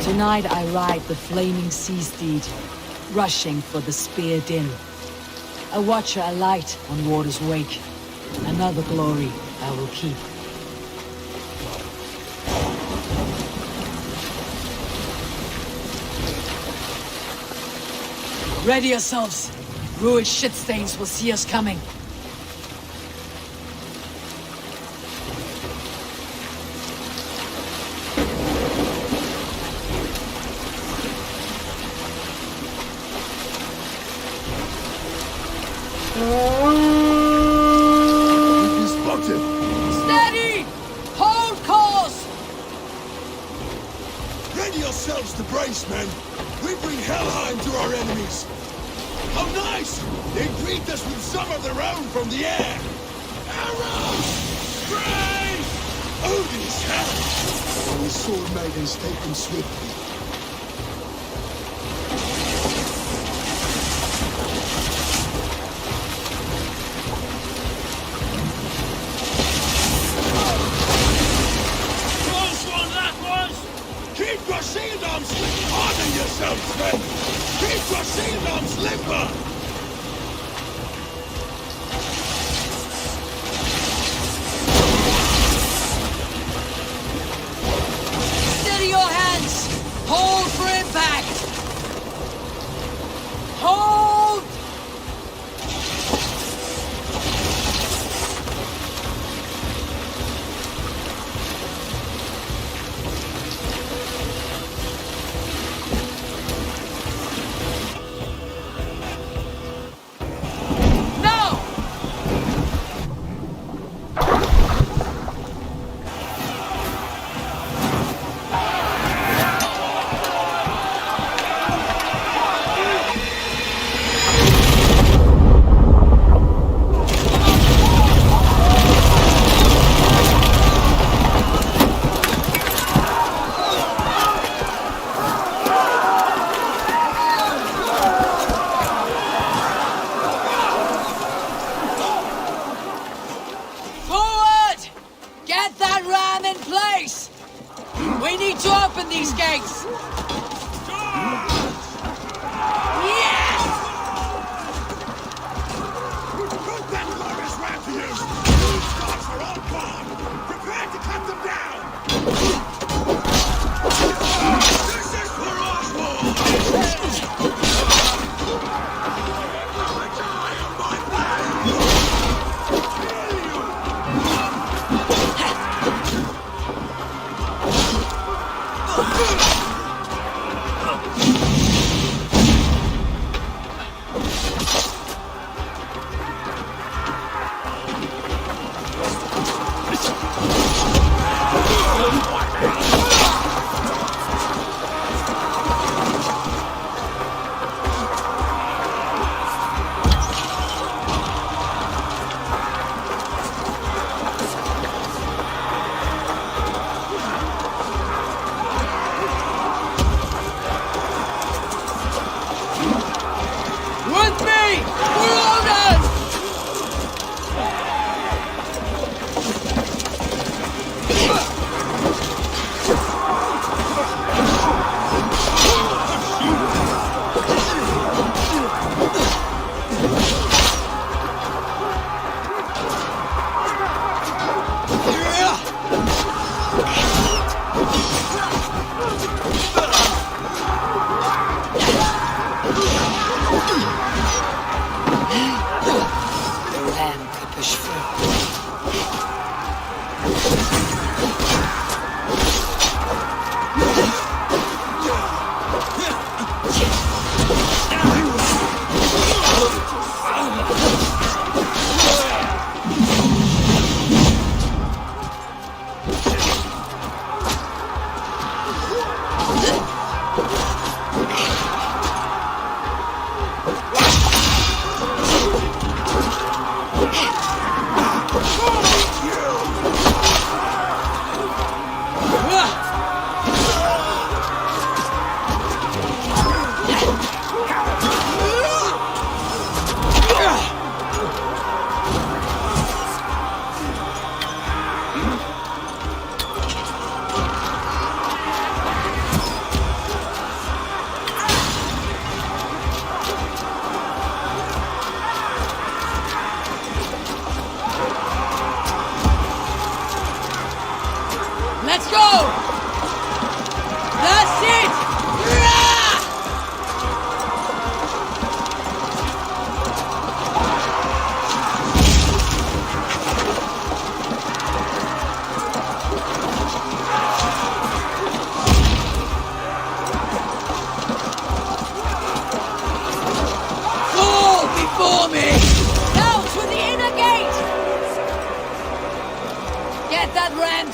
Tonight I ride the flaming sea steed, rushing for the spear din. A watcher alight on water's wake. Another glory I will keep. Ready yourselves. Ruined shit stains will see us coming. Steady! Hold course! Ready yourselves to brace, men! We bring Helheim to our enemies! How nice! They greet us with some of their own from the air! Arrows! Brave! Odin's hand! Our sword maidens take them swiftly. Keep your shield arms limber! Honor yourselves, men! Keep your shield arms limber! Steady your hands! Hold for impact! Hold! We need to open these gates! Yes! Put that glorious ram to use! These gods are all gone! Prepare to cut them down! This is for Oswald! I die on my blade!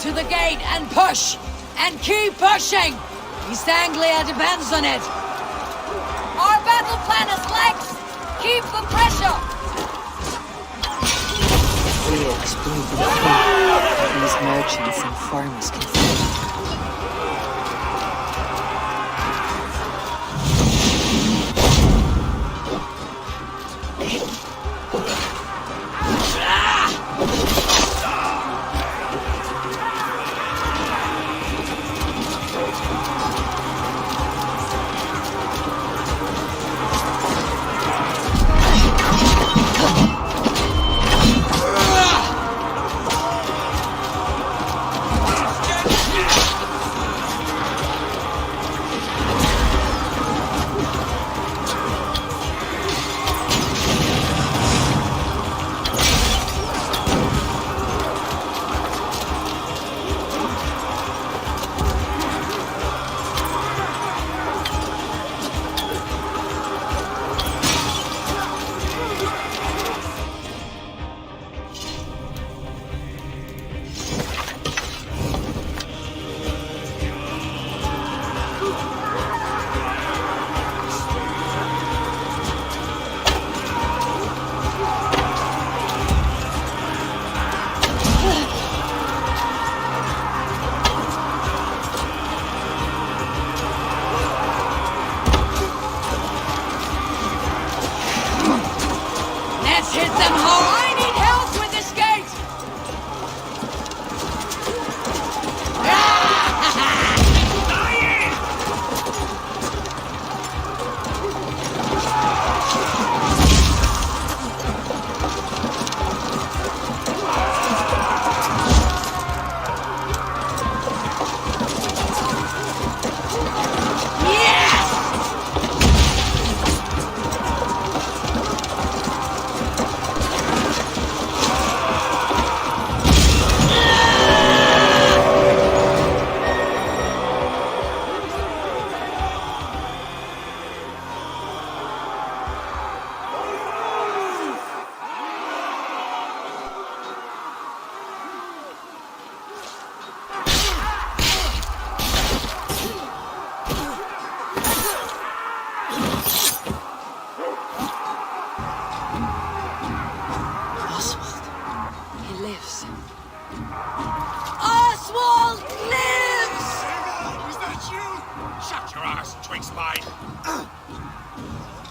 to the gate and push! And keep pushing! East Anglia depends on it! Our battle plan is legs! Keep the pressure! We exploit the food these merchants and farmers can find.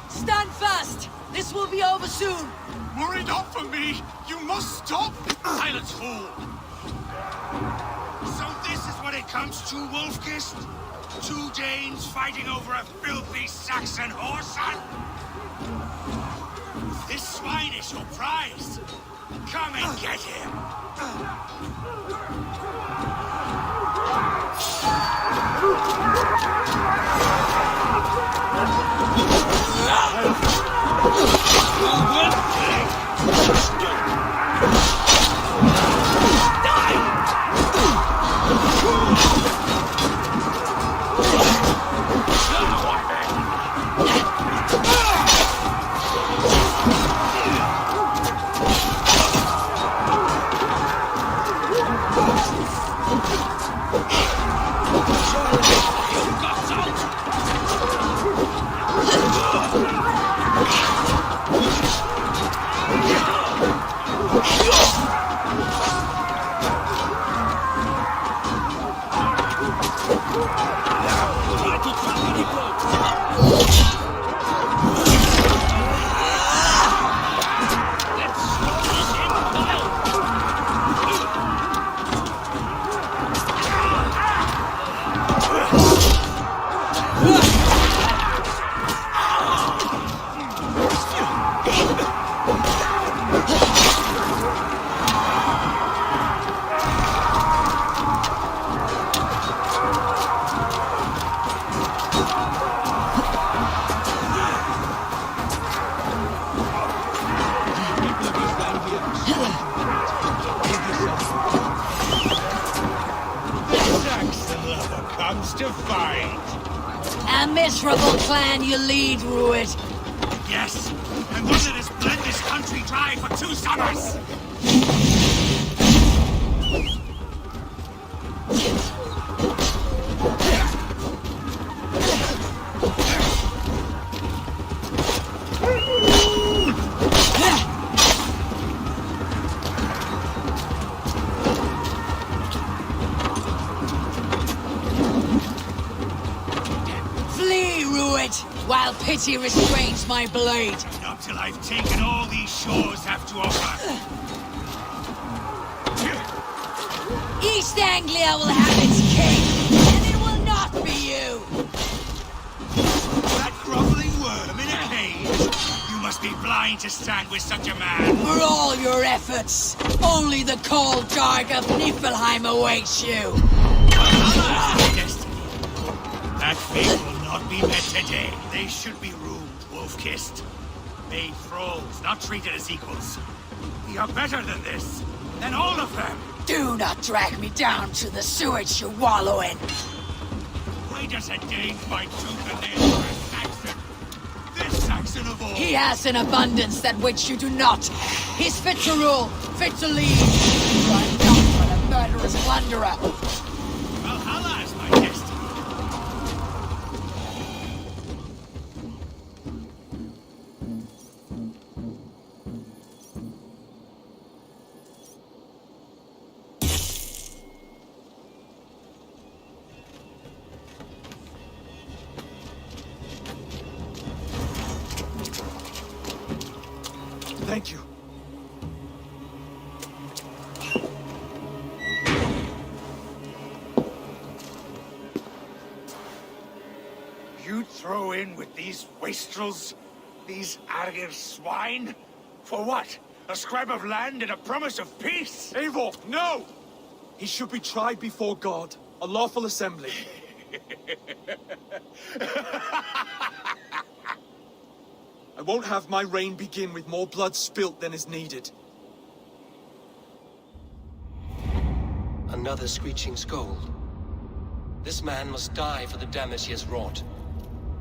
Stand fast! This will be over soon! Worry not for me! You must stop! Silence, fool! So this is what it comes to, Wolfkist? 2 Danes fighting over a filthy Saxon horse? This swine is your prize! Come and get him! A miserable clan you lead, Ruit. Yes, and one that has bled this country dry for 2 summers! Flee, Ruit, while pity restrains my blade. Not till I've taken all these shores have to offer. East Anglia will have its king, and it will not be you. That groveling worm in a cage? You must be blind to stand with such a man. For all your efforts, only the cold dark of Niflheim awaits you. Alas, destiny. That fate will not be met today. They should be ruled, wolf-kissed. Made thralls, not treated as equals. We are better than this. Than all of them. Do not drag me down to the sewage you wallow in. Why does a Dane fight tooth and nail for a Saxon? This Saxon of all. He has an abundance that which you do not. He's fit to rule, fit to lead. You are not but a murderous plunderer. Valhalla is my destiny. Thank you. You throw in with these wastrels? These Argir swine? For what? A scrap of land and a promise of peace? Eivor, no! He should be tried before God, a lawful assembly. I won't have my reign begin with more blood spilt than is needed. Another screeching scold. This man must die for the damage he has wrought.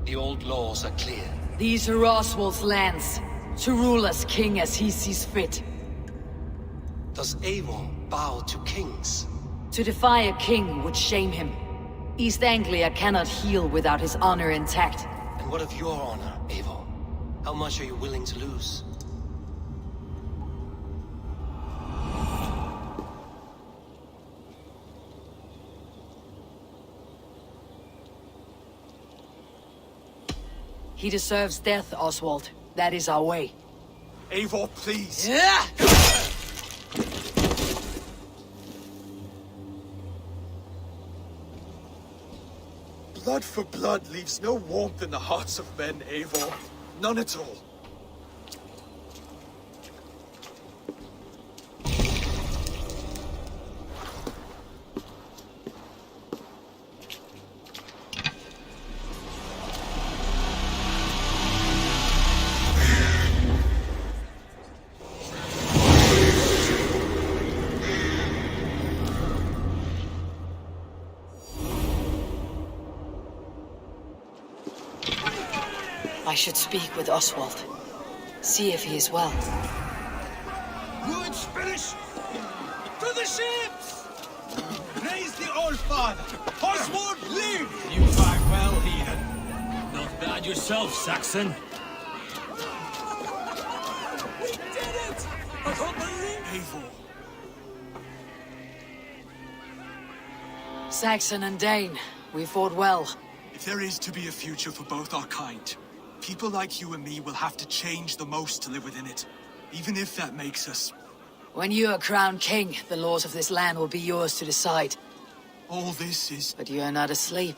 The old laws are clear. These are Oswald's lands, to rule as king as he sees fit. Does Eivor bow to kings? To defy a king would shame him. East Anglia cannot heal without his honor intact. And what of your honor, Eivor? How much are you willing to lose? He deserves death, Oswald. That is our way. Eivor, please. Yeah! Blood for blood leaves no warmth in the hearts of men, Eivor. None at all. I should speak with Oswald. See if he is well. Ruined Spanish! To the ships! Praise the Old Father! Oswald live! You fight well, heathen. Not bad yourself, Saxon. We did it! I can't believe Eivor. Saxon and Dane, we fought well. If there is to be a future for both our kind, people like you and me will have to change the most to live within it. Even if that makes us... When you are crowned king, the laws of this land will be yours to decide. All this is... But you are not asleep.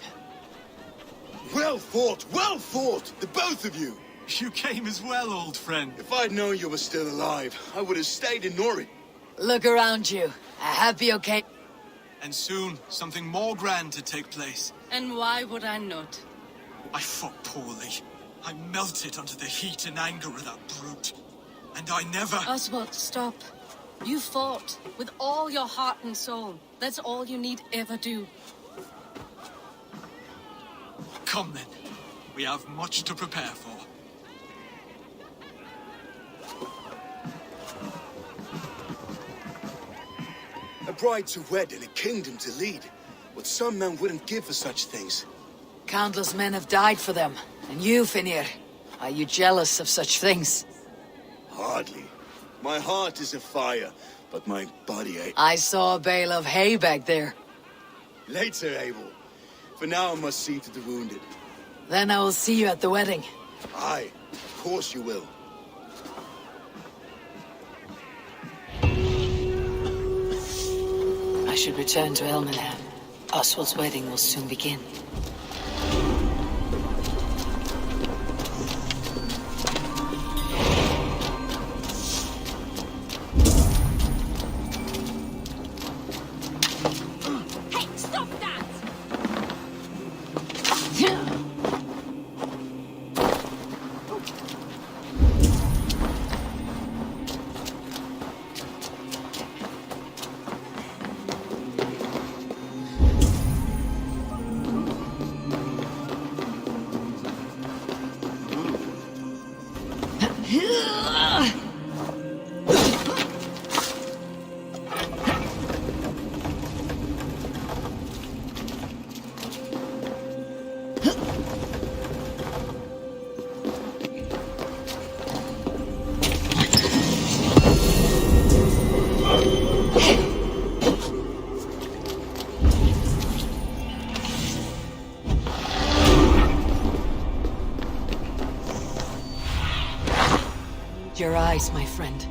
Well fought, the both of you. You came as well, old friend. If I'd known you were still alive, I would have stayed in Nori. Look around you. A happy occasion. And soon, something more grand to take place. And why would I not? I fought poorly. I melted under the heat and anger of that brute. And I never... Oswald, stop. You fought with all your heart and soul. That's all you need ever do. Come then. We have much to prepare for. A bride to wed and a kingdom to lead. what some men wouldn't give for such things. Countless men have died for them. And you, Finir, are you jealous of such things? Hardly. My heart is afire, but my body ain't. I saw a bale of hay back there. Later, Abel. For now, I must see to the wounded. Then I will see you at the wedding. Aye, of course you will. I should return to Elmenham. Oswald's wedding will soon begin. Hey, stop that! Your eyes, my friend.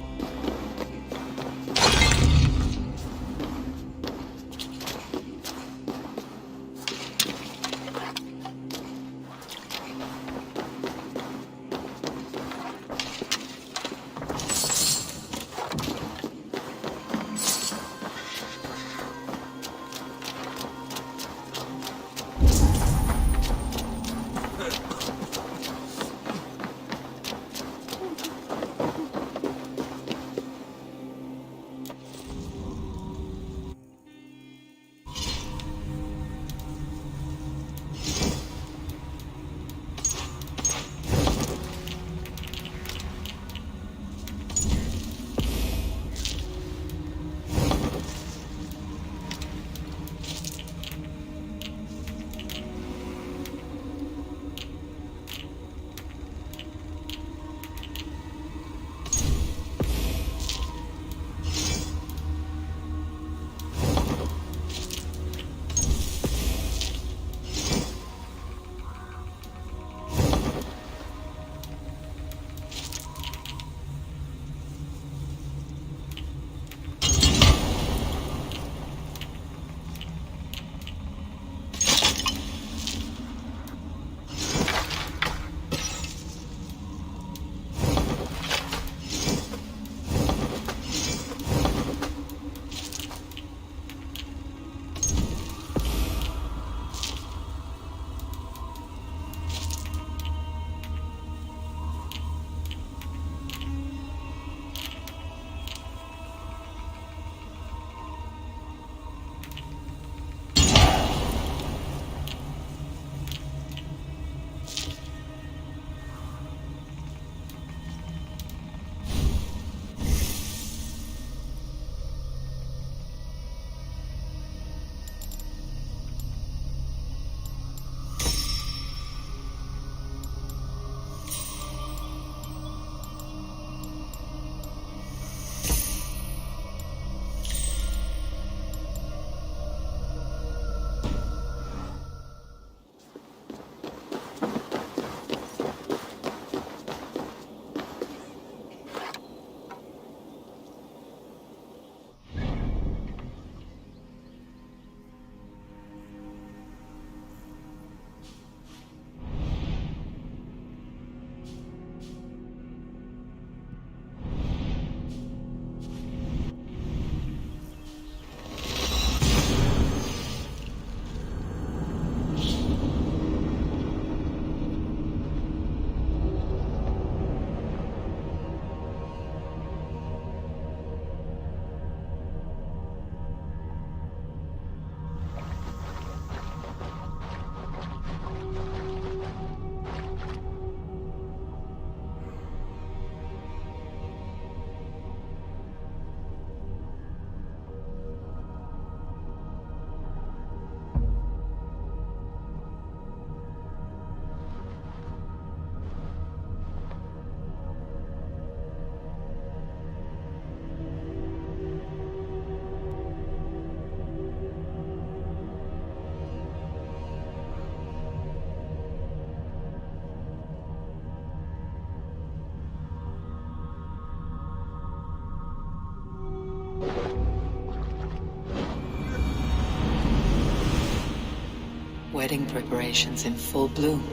wedding preparations in full bloom.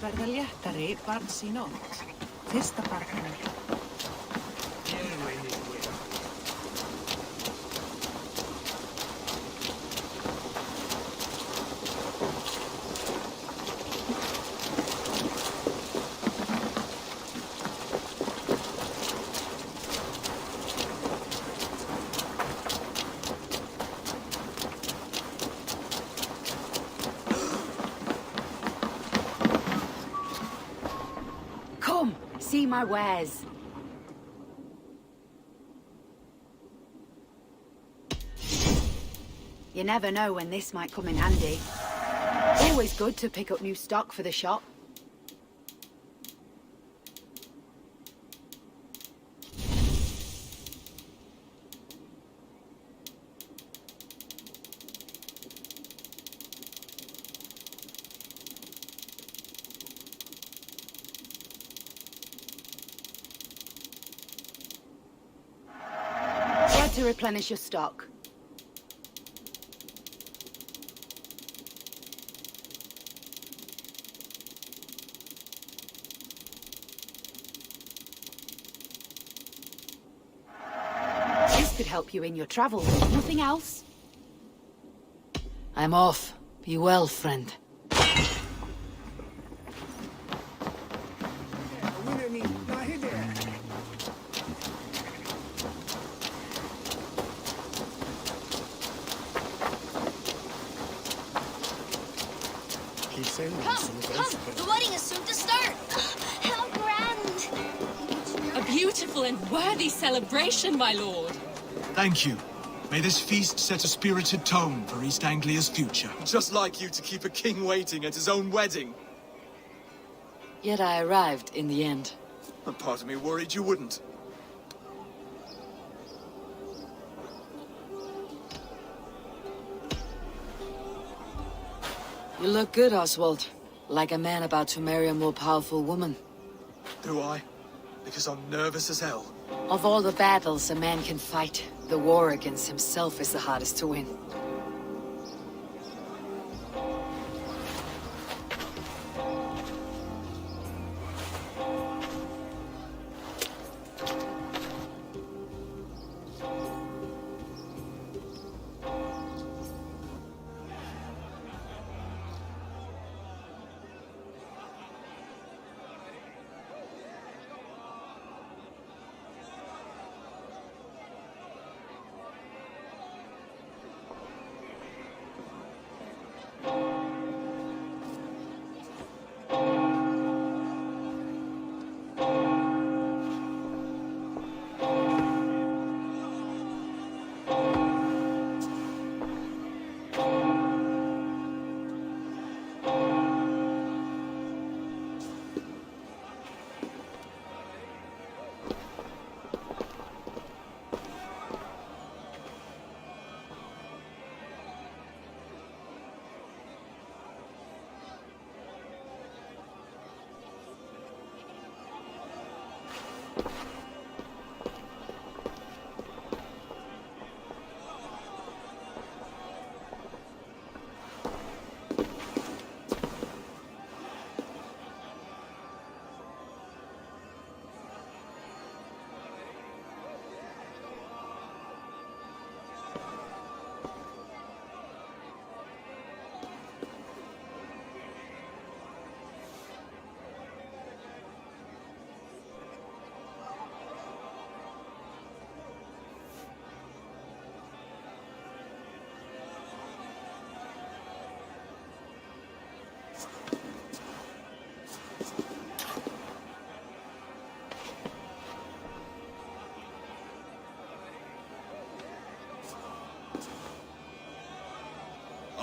Verða léttari barns í nótt. Fyrsta barninu. See my wares. You never know when this might come in handy. Always good to pick up new stock for the shop. To replenish your stock. This could help you in your travels. Nothing else? I'm off. Be well, friend. Come! The wedding is soon to start! How grand! A beautiful and worthy celebration, my lord. Thank you. May this feast set a spirited tone for East Anglia's future. Just like you to keep a king waiting at his own wedding. Yet I arrived in the end. A part of me worried you wouldn't. You look good, Oswald. Like a man about to marry a more powerful woman. Do I? Because I'm nervous as hell. Of all the battles a man can fight, the war against himself is the hardest to win.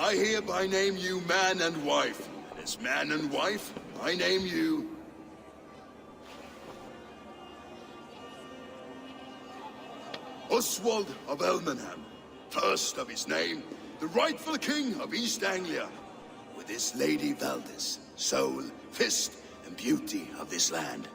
I hereby name you man and wife. As man and wife, I name you... Oswald of Elmenham, first of his name, the rightful king of East Anglia, with his Lady Valdis, soul, fist, and beauty of this land.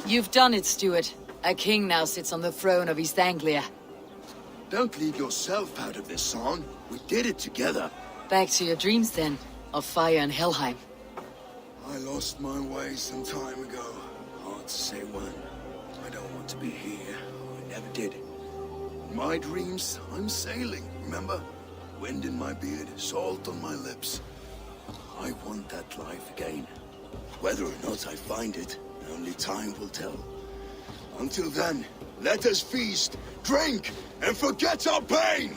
You've done it, Stuart. A king now sits on the throne of East Anglia. Don't leave yourself out of this song. We did it together. Back to your dreams then, of fire and Helheim. I lost my way some time ago. Hard to say when. I don't want to be here. I never did. In my dreams, I'm sailing, remember? Wind in my beard, salt on my lips. I want that life again. Whether or not I find it, only time will tell. Until then, let us feast, drink, and forget our pain!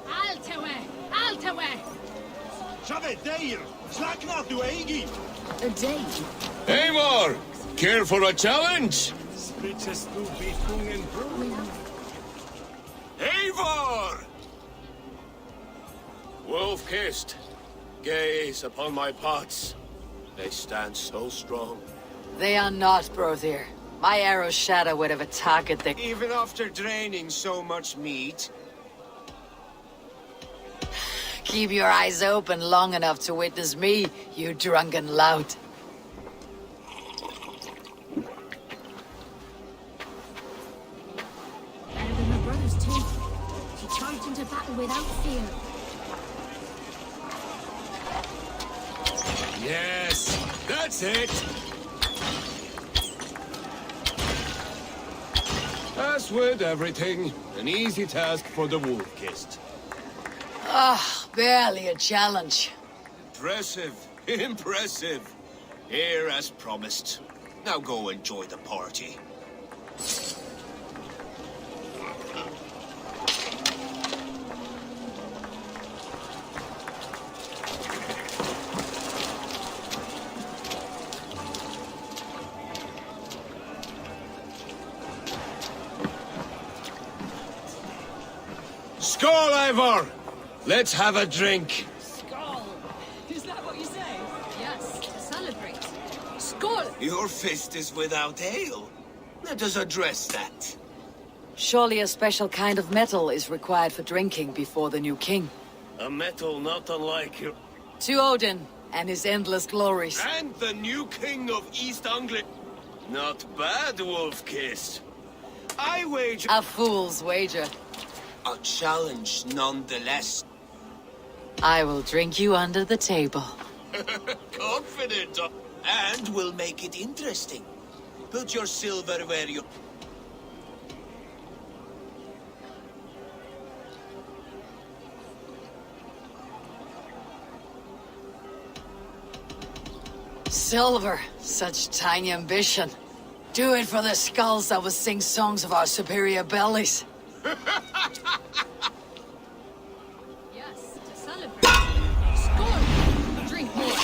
Altawe! Shove Dale! Slakna du Eigi! A day. Eivor! Care for a challenge? Eivor! Wolf-kissed. Gaze upon my pots. They stand so strong. They are not, Brother. My arrows shatter whatever target they... Even after draining so much meat? Keep your eyes open long enough to witness me, you drunken lout. Better than my brother's too. He charged into battle without fear. Yes, that's it! As with everything, an easy task for the wolf-kissed. Ah, barely a challenge. Impressive, impressive. Here as promised. Now go enjoy the party. Skål, Eivor! Let's have a drink. Skull! Is that what you say? Yes, to celebrate. Skull! Your fist is without ale. Let us address that. Surely a special kind of metal is required for drinking before the new king. A metal not unlike you. To Odin and his endless glories. And the new king of East Anglia. Not bad, Wolf-kissed. I wager... A fool's wager. A challenge, nonetheless. I will drink you under the table. Confident. And we'll make it interesting. Put your silver where you... Silver, such tiny ambition. Do it for the skulls that will sing songs of our superior bellies. Yes, to celebrate. Skull! Drink more.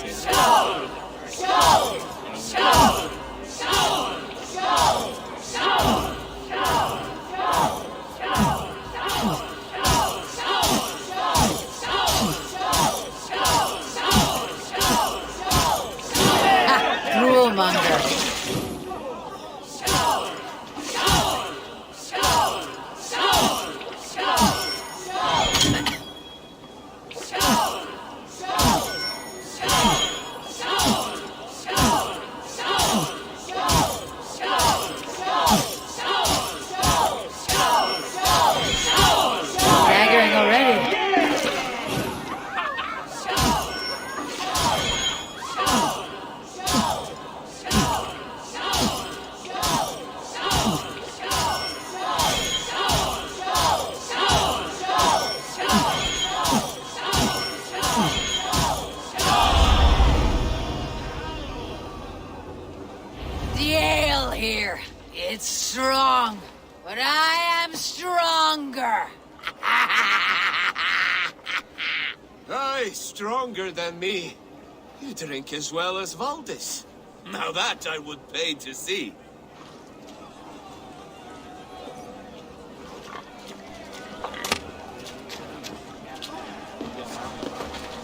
Skål! Skål! Skål! Skål! Skål! Skål! Rule-monger. Staggering already. Aye, stronger than me. You drink as well as Valdis. Now that I would pay to see.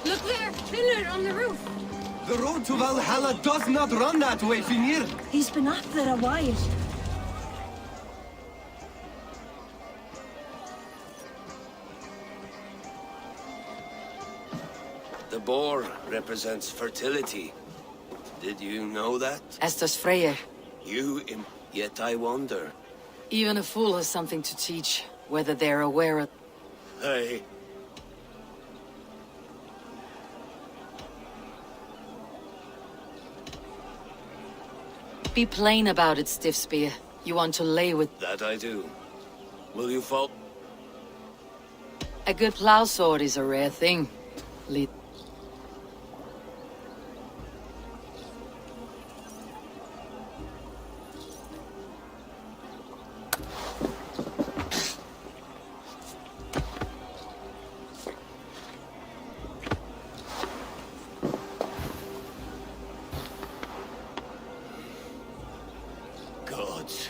Look there! Pillar on the roof! The road to Valhalla does not run that way, Finnir. He's been up there a while. The boar represents fertility. Did you know that? As does Freyr. Yet I wonder. Even a fool has something to teach, whether they're aware of... Aye. Be plain about it, Stiff Spear. You want to lay with... That I do. Will you fall? A good plow sword is a rare thing. Gods.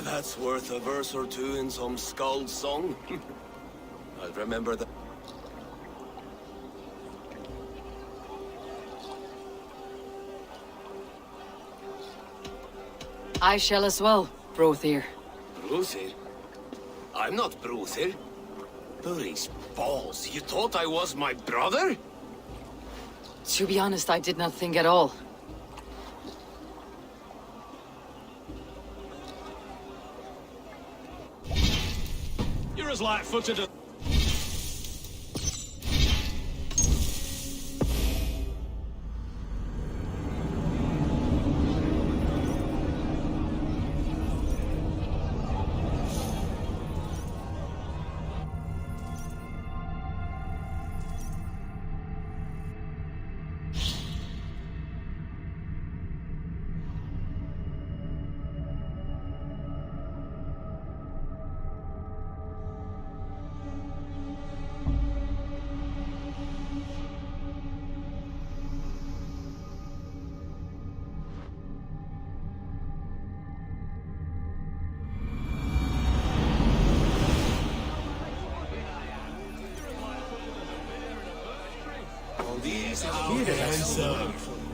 That's worth a verse or two in some skald's song. I'll remember that. I shall as well, Brothir. Brothir? I'm not Brothir. Burry's balls. You thought I was my brother? To be honest, I did not think at all. You're as light-footed as...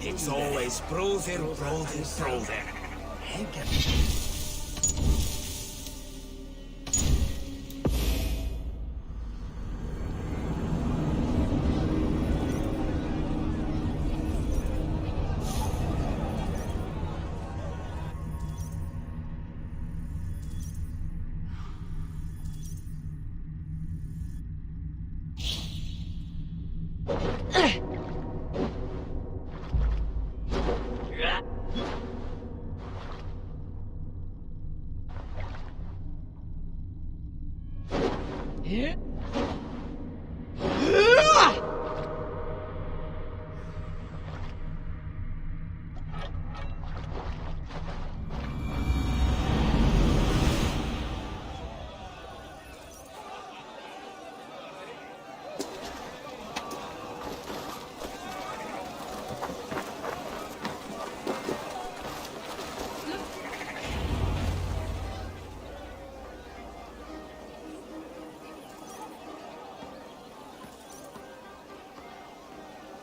It's always brother, brother, brother.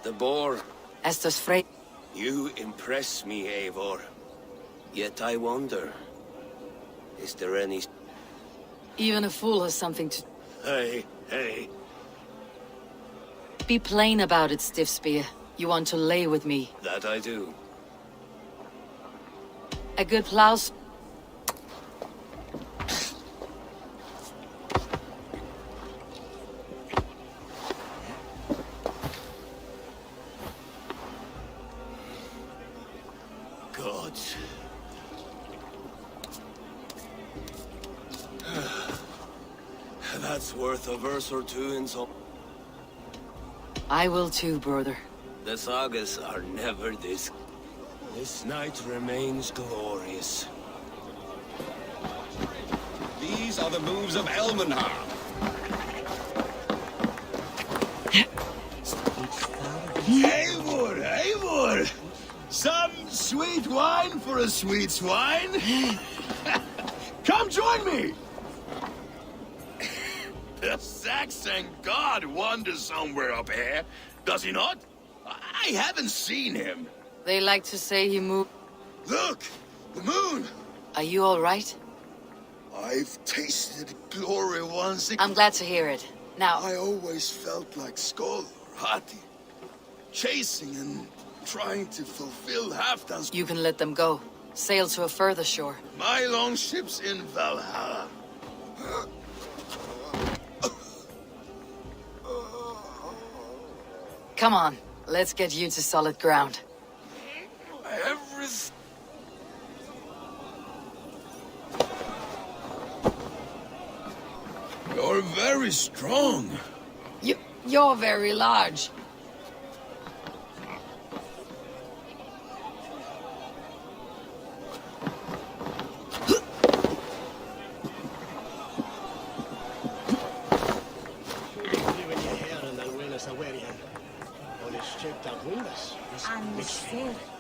The boar. As does Frey. You impress me, Eivor. Yet I wonder. Is there any... Even a fool has something to... Hey. Be plain about it, Stiff Spear. You want to lay with me. That I do. A good plow... Gods. That's worth a verse or two in some... I will too, brother. The sagas are never this... This night remains glorious. These These are the moves of Elmenhar. Eivor, Eivor! Some sweet wine for a sweet swine? Come join me! The Saxon god wanders somewhere up here, does he not? I haven't seen him. They like to say he moved. Look! The moon! Are you all right? I've tasted glory once again. I'm glad to hear it. Now, I always felt like Skoll or Hati, chasing and trying to fulfill Halfdan's... you can let them go. Sail to a further shore. My longship's in Valhalla. Come on, let's get you to solid ground. Everything... You're very strong. You're very large.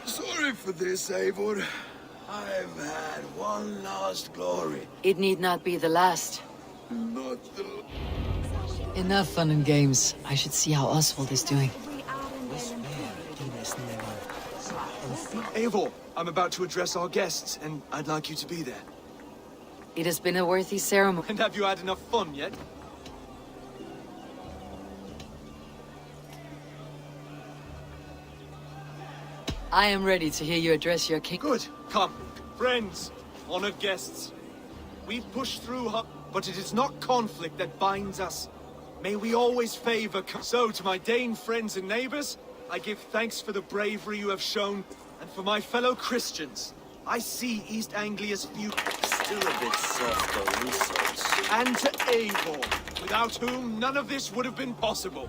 Sorry for this, Eivor. I've had one last glory. It need not be the last. Not the... Enough fun and games. I should see how Oswald is doing. Eivor, I'm about to address our guests, and I'd like you to be there. It has been a worthy ceremony. And have you had enough fun yet? I am ready to hear you address your king. Good. Come. Friends, honored guests. We've pushed through, but it is not conflict that binds us. May we always favor... So, to my Dane friends and neighbors, I give thanks for the bravery you have shown, and for my fellow Christians. I see East Anglia's future. Still a bit soft on insults. And to Eivor, without whom none of this would have been possible.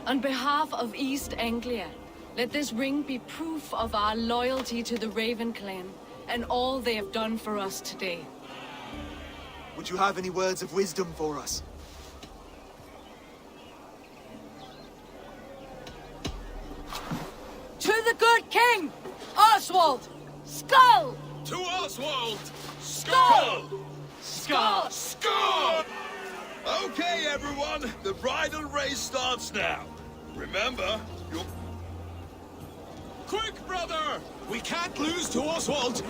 On behalf of East Anglia, let this ring be proof of our loyalty to the Raven clan and all they have done for us today. Would you have any words of wisdom for us? To the good king, Oswald! Skull! To Oswald! Skull! Skull! Skull! Okay, everyone, the bridal race starts now. Remember, you're... Quick, brother! We can't lose to Oswald!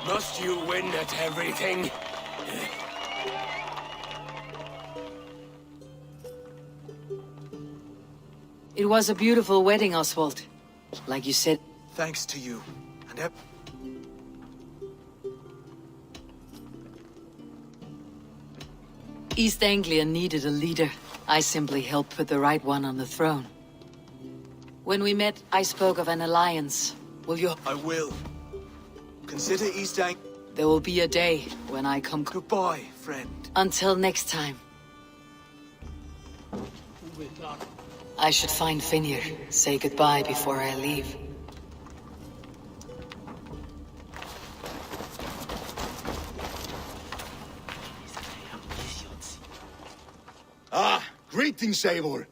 Must you win at everything? It was a beautiful wedding, Oswald. Like you said. Thanks to you. And East Anglia needed a leader. I simply helped put the right one on the throne. When we met, I spoke of an alliance. Will you... I will. Consider East Ang... There will be a day when I come... Goodbye, friend. Until next time. I should find Finir. Say goodbye before I leave. Ah, greetings, Eivor.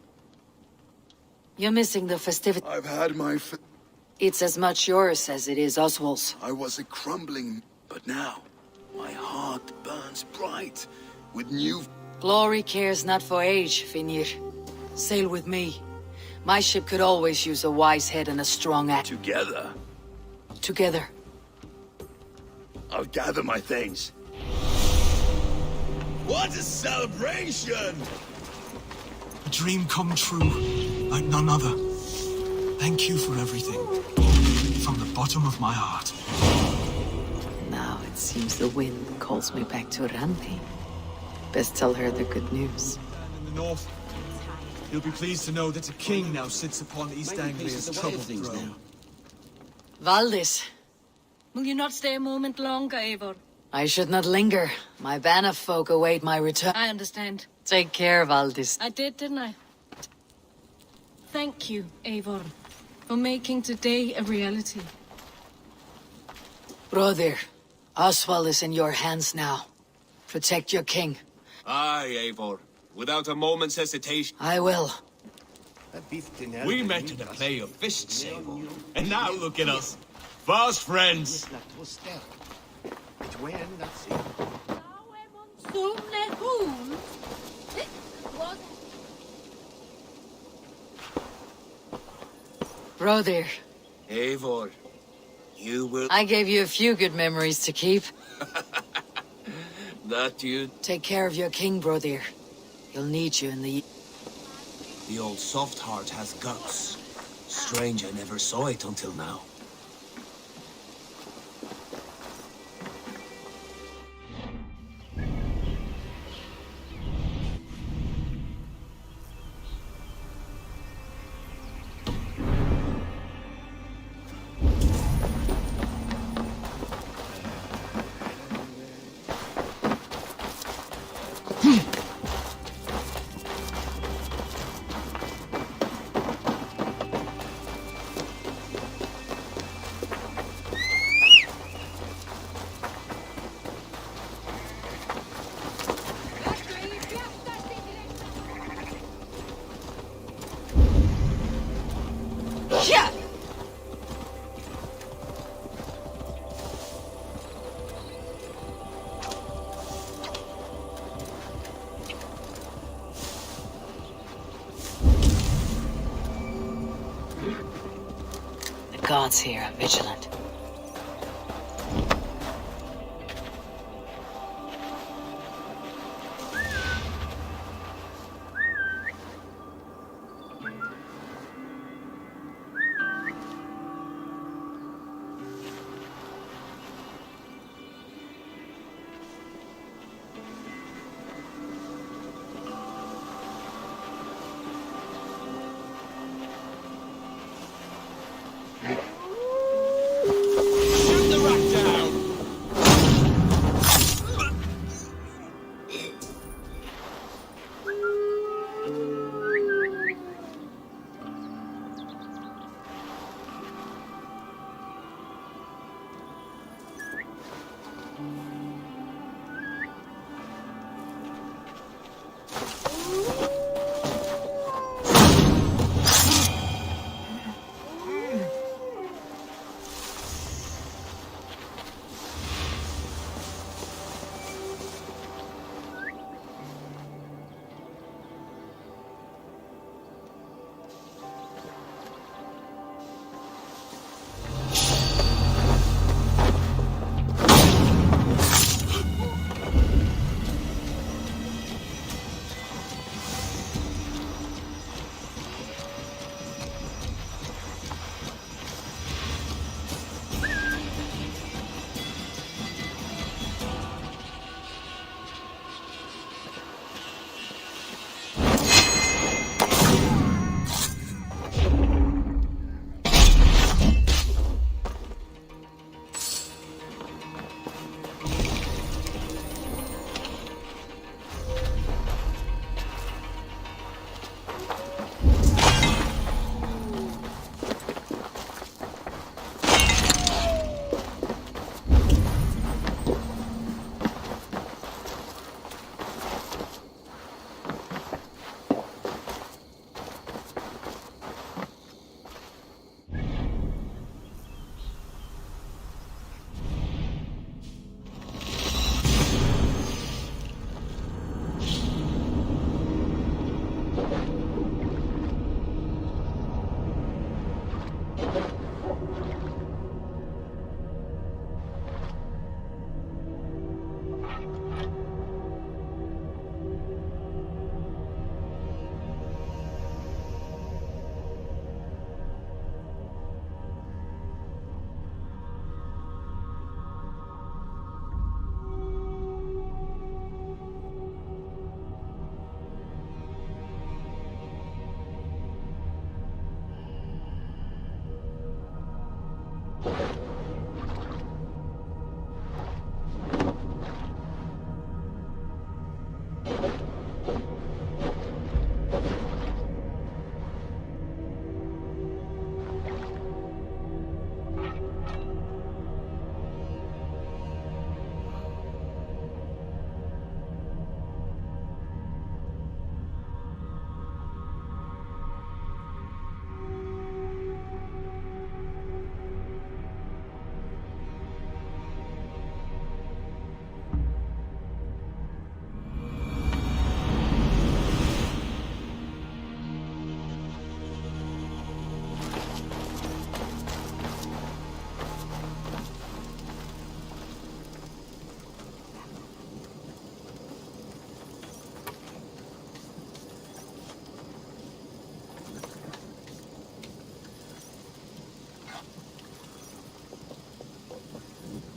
You're missing the festivity. I've had my... It's as much yours as it is Oswald's. I was a crumbling, but now my heart burns bright with new... Glory cares not for age, Finir. Sail with me. My ship could always use a wise head and a strong axe. Together? Together. I'll gather my things. What a celebration! A dream come true, like none other. Thank you for everything. From the bottom of my heart. Now it seems the wind calls me back to Randi. Best tell her the good news. In the north, you'll be pleased to know that a king now sits upon East Anglia's troubled throne. Valdis, Will you not stay a moment longer, Eivor? I should not linger. My Banner folk await my return. I understand. Take care, Valdis. I did, didn't I? Thank you, Eivor, for making today a reality. Brother, Oswald is in your hands now. Protect your king. Aye, Eivor. Without a moment's hesitation. I will. We met at a play of fists, Eivor. And now look at us. Fast friends. Brother, Eivor, you will... I gave you a few good memories to keep. That you... Take care of your king, brother. He'll need you in the... The old soft heart has guts. Strange I never saw it until now. Yeah! The gods here are vigilant.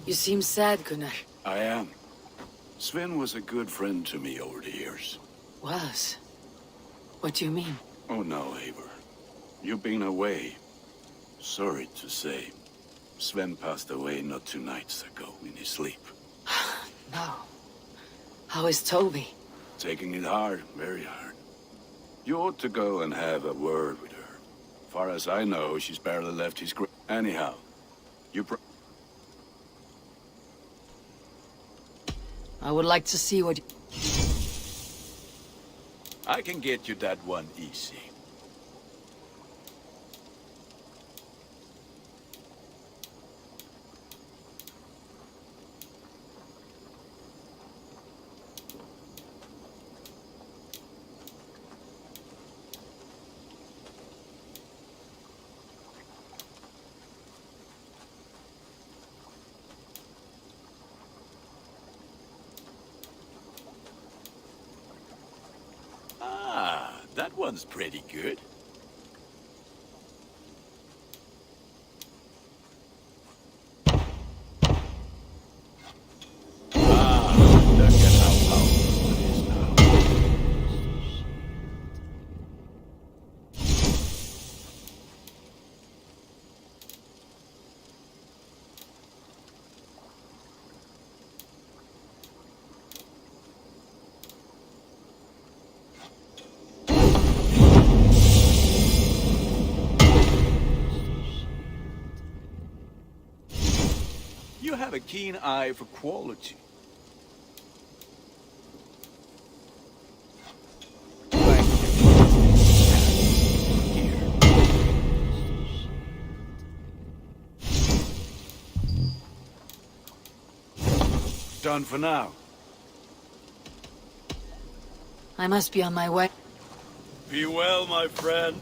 You seem sad, Gunnar. I am. Sven was a good friend to me over the years. Was? What do you mean? Oh no, Eivor. You've been away. Sorry to say. Sven passed away not 2 nights ago in his sleep. No. How is Toby? Taking it hard, very hard. You ought to go and have a word with her. Far as I know, she's barely left his grave. Anyhow, I would like to see what... I can get you that one easy. That one's pretty good. Look at how powerful it is now. You have a keen eye for quality. Done for now. I must be on my way. Be well, my friend.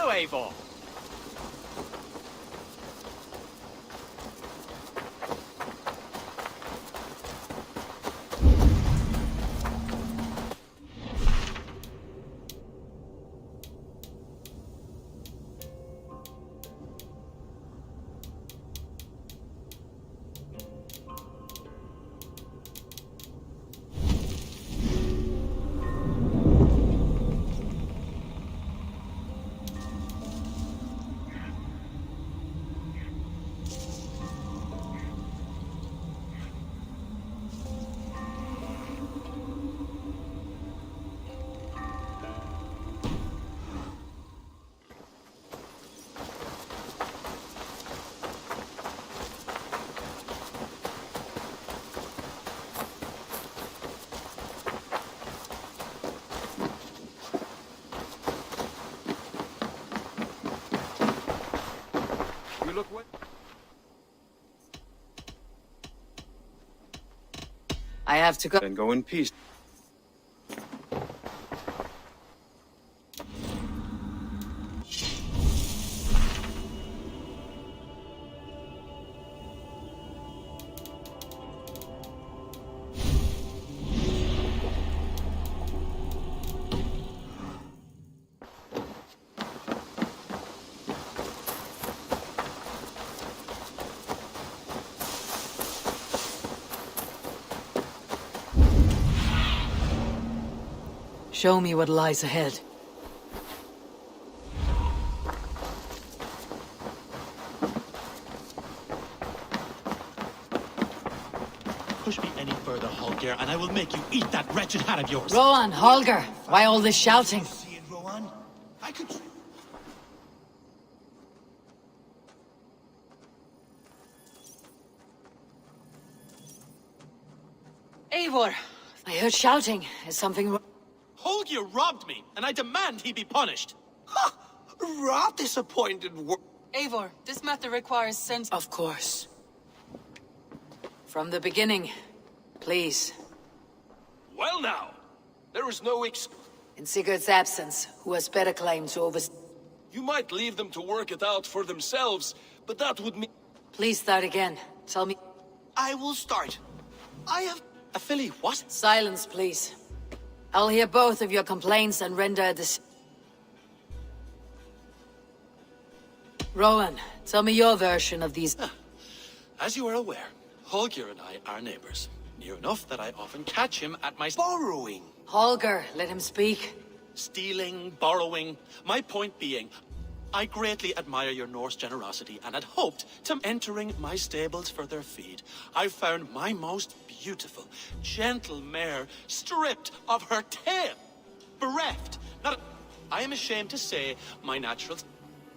Eivor. I have to go. Then go in peace. Show me what lies ahead. Push me any further, Holger, and I will make you eat that wretched hat of yours. Rowan, Holger, why all this shouting? See it, Rowan? I could... Eivor, I heard shouting. Is something wrong? Holger robbed me, and I demand he be punished. Ha! Right disappointed Eivor, this matter requires sense. Of course. From the beginning, please. Well now, there is no In Sigurd's absence, who has better claim to oversee? You might leave them to work it out for themselves, but that would mean... Please start again. Tell me. I will start. I have... A filly, what? Silence, please. I'll hear both of your complaints and render a decision. Rowan, tell me your version of these. As you are aware, Holger and I are neighbors. Near enough that I often catch him at my... Borrowing. Holger, let him speak. Stealing, borrowing. My point being, I greatly admire your Norse generosity and had hoped to entering my stables for their feed. I found my most beautiful, gentle mare stripped of her tail, bereft. I am ashamed to say my natural...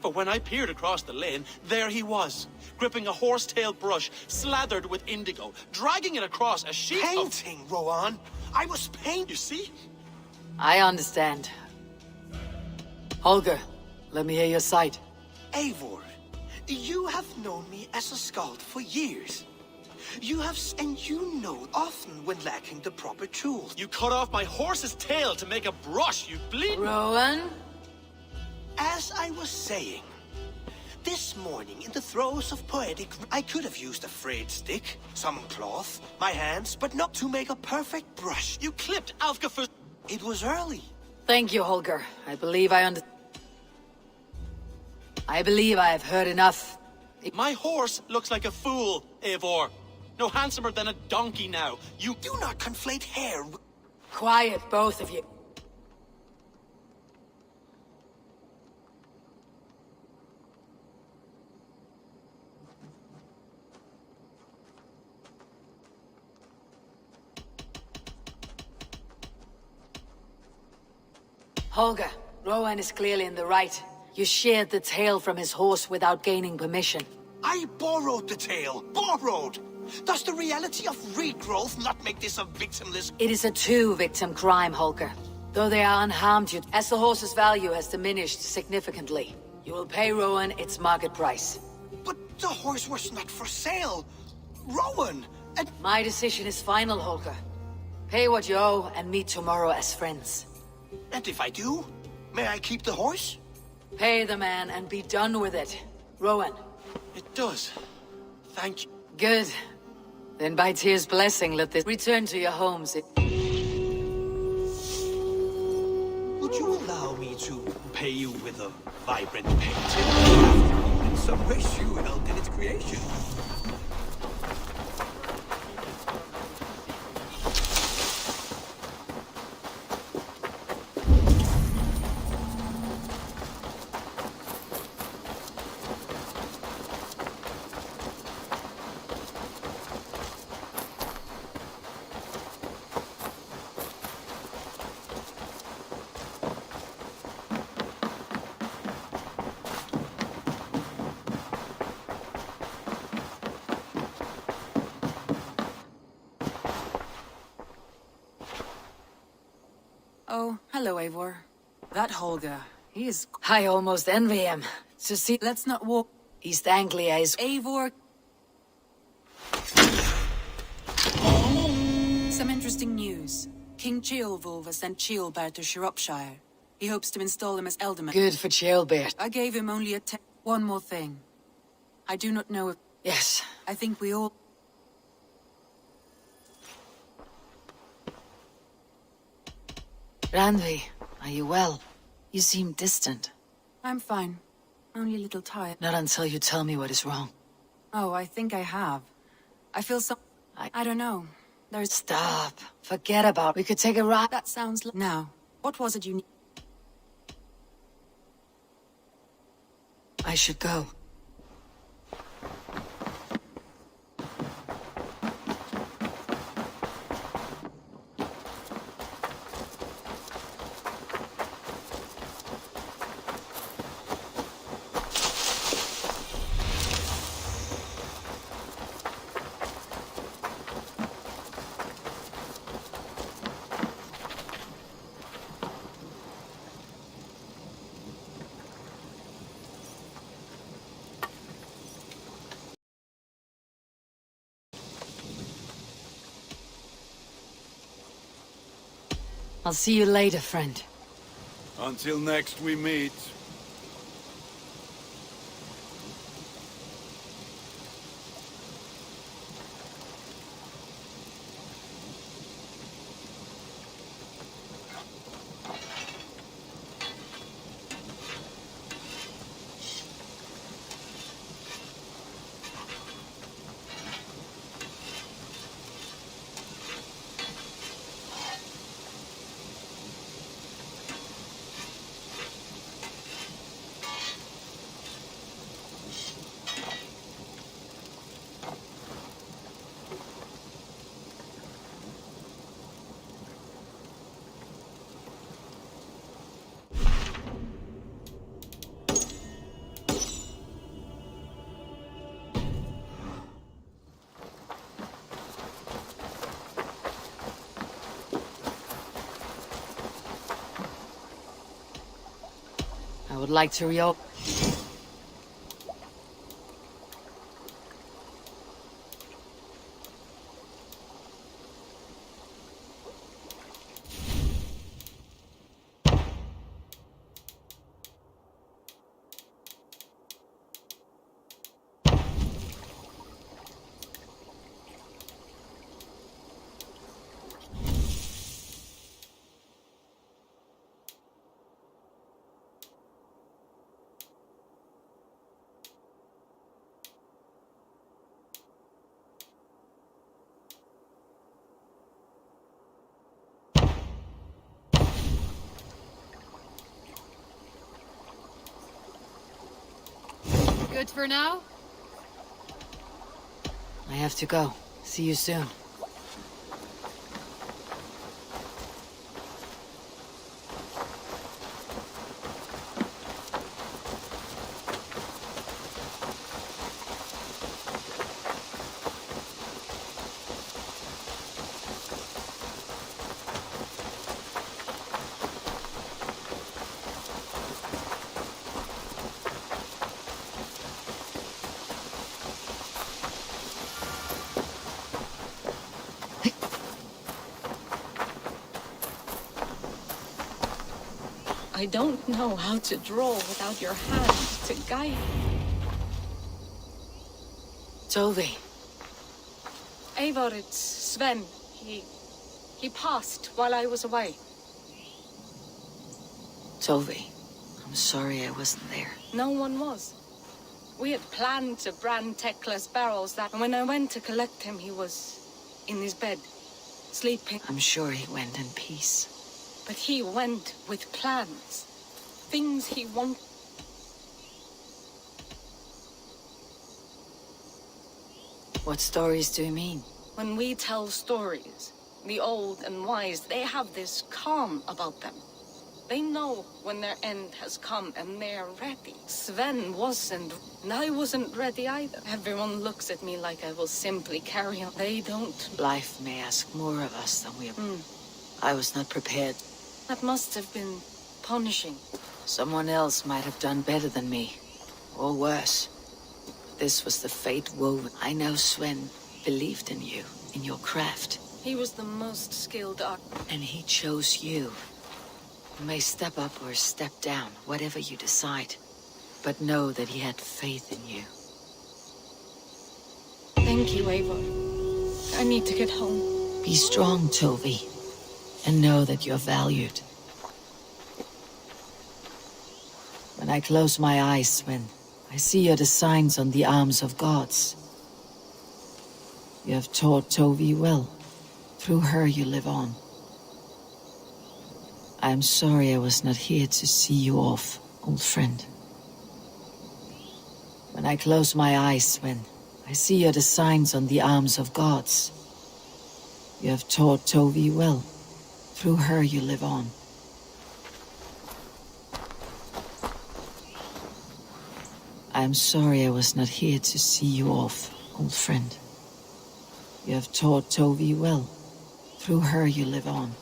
For when I peered across the lane, there he was, gripping a horsetail brush slathered with indigo, dragging it across a sheet Painting, Rowan. I was painting. You see? I understand. Holger, let me hear your side. Eivor, you have known me as a skald for years. You have, and you know often when lacking the proper tools. You cut off my horse's tail to make a brush, you bleed... Rowan? As I was saying, this morning in the throes of poetic, I could have used a frayed stick, some cloth, my hands, but not to make a perfect brush. You clipped Alfgafur. It was early. Thank you, Holger. I believe I have heard enough. My horse looks like a fool, Eivor. No handsomer than a donkey now. You do not conflate hair. Quiet, both of you. Holger, Rowan is clearly in the right. You sheared the tail from his horse without gaining permission. I borrowed the tail. Borrowed! Does the reality of regrowth not make this a victimless... It is a two-victim crime, Holger. Though they are unharmed, as the horse's value has diminished significantly, you will pay Rowan its market price. But the horse was not for sale. Rowan, and... My decision is final, Holger. Pay what you owe and meet tomorrow as friends. And if I do, may I keep the horse? Pay the man and be done with it. Rowan. It does. Thank you. Good. Then by Tyr's blessing, let this return to your homes. Would you allow me to pay you with a vibrant painting? In some way you helped in its creation. Oh, hello, Eivor. That Holger, he is... I almost envy him. To see... Let's not walk... East Anglia is... Eivor... Some interesting news. King Ceolwulf has sent Ceolbert to Shropshire. He hopes to install him as Elderman. Good for Ceolbert. I gave him only one more thing. I do not know if... Yes. I think we all... Randvi, are you well? You seem distant. I'm fine. Only a little tired. Not until you tell me what is wrong. Oh, I think I have. I feel so... I don't know. There's... Stop. Forget about it. We could take a ride. That sounds like... Now, what was it you need? I should go. I'll see you later, friend. Until next we meet. I would like to reopen. Good for now? I have to go. See you soon. I don't know how to draw without your hand to guide me. Tolvi. Eivor, it's Sven. He passed while I was away. Tolvi, I'm sorry I wasn't there. No one was. We had planned to brand Tekla's barrels and when I went to collect him, he was in his bed, sleeping. I'm sure he went in peace. But he went with plans. Things he wanted. What stories do you mean? When we tell stories, the old and wise, they have this calm about them. They know when their end has come and they're ready. Sven wasn't, and I wasn't ready either. Everyone looks at me like I will simply carry on. They don't. Life may ask more of us than we have. I was not prepared. That must have been punishing. Someone else might have done better than me. Or worse. This was the fate woven. I know Sven believed in you, in your craft. He was the most skilled And he chose you. You may step up or step down, whatever you decide. But know that he had faith in you. Thank you, Eivor. I need to get home. Be strong, Tovi. And know that you're valued. When I close my eyes, when I see your designs on the arms of gods. You have taught Tovi well. Through her you live on. I am sorry I was not here to see you off, old friend. When I close my eyes, when I see your designs on the arms of gods. You have taught Tovi well. Through her you live on. I am sorry I was not here to see you off, old friend. You have taught Tovi well. Through her you live on.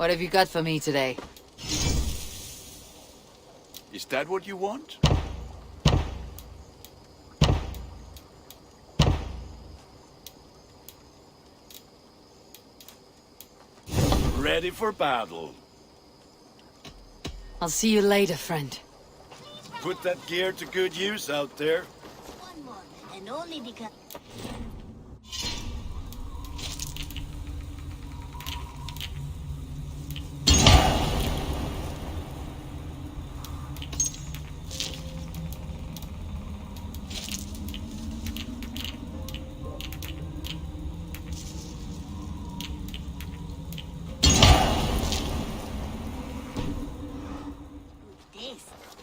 What have you got for me today? Is that what you want? Ready for battle. I'll see you later, friend. Put that gear to good use out there. One more, and only because...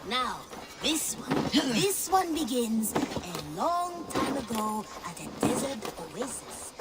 Now, this one begins a long time ago at a desert oasis.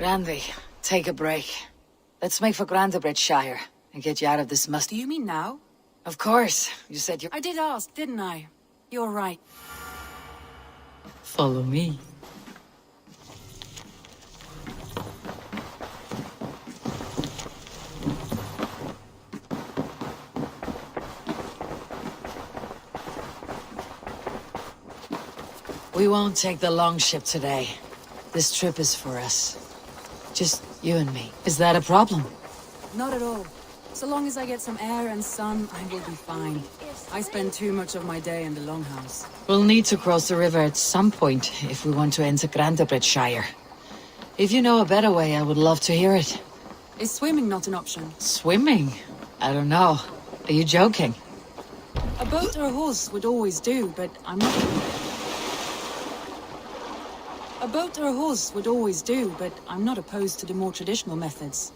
Randvi, take a break. Let's make for Grandabridgeshire and get you out of this mess. Do you mean now? Of course. You said you... I did ask, didn't I? You're right. Follow me. We won't take the long ship today. This trip is for us. Just you and me. Is that a problem? Not at all. So long as I get some air and sun, I will be fine. I spend too much of my day in the Longhouse. We'll need to cross the river at some point if we want to enter Grandabridgeshire. If you know a better way, I would love to hear it. Is swimming not an option? Swimming? I don't know. Are you joking? A boat or a horse would always do, but I'm not... A boat or a horse would always do, but I'm not opposed to the more traditional methods.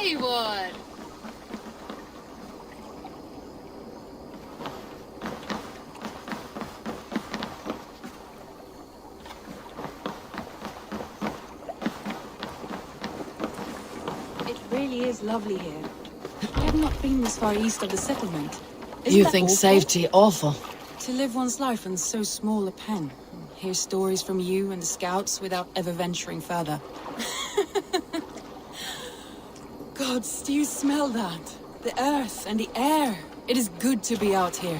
Haywood! It really is lovely here. I have not been this far east of the settlement. You think safety awful? To live one's life in so small a pen. Hear stories from you and the scouts without ever venturing further. Gods, do you smell that? The earth and the air. It is good to be out here.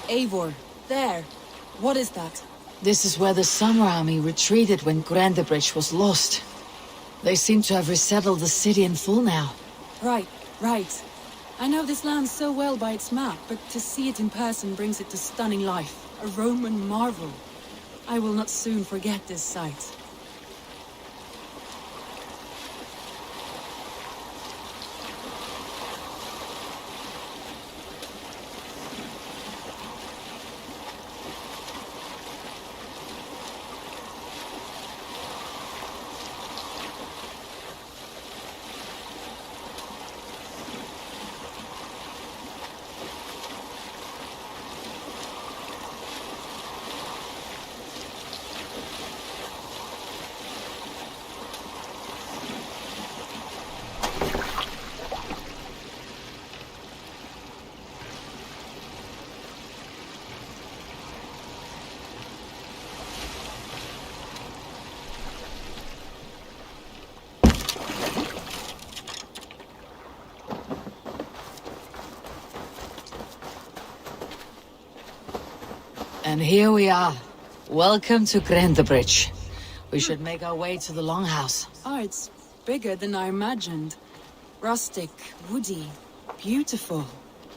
Eivor, there. What is that? This is where the Summer Army retreated when Grendebridge was lost. They seem to have resettled the city in full now. Right. I know this land so well by its map, but to see it in person brings it to stunning life. A Roman marvel. I will not soon forget this sight. And here we are. Welcome to Grendebridge. We should make our way to the Longhouse. Oh, it's bigger than I imagined. Rustic, woody, beautiful.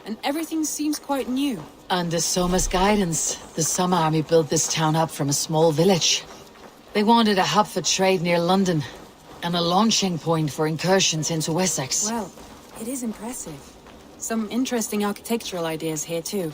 And everything seems quite new. Under Soma's guidance, the Summer Army built this town up from a small village. They wanted a hub for trade near London, and a launching point for incursions into Wessex. Well, it is impressive. Some interesting architectural ideas here too.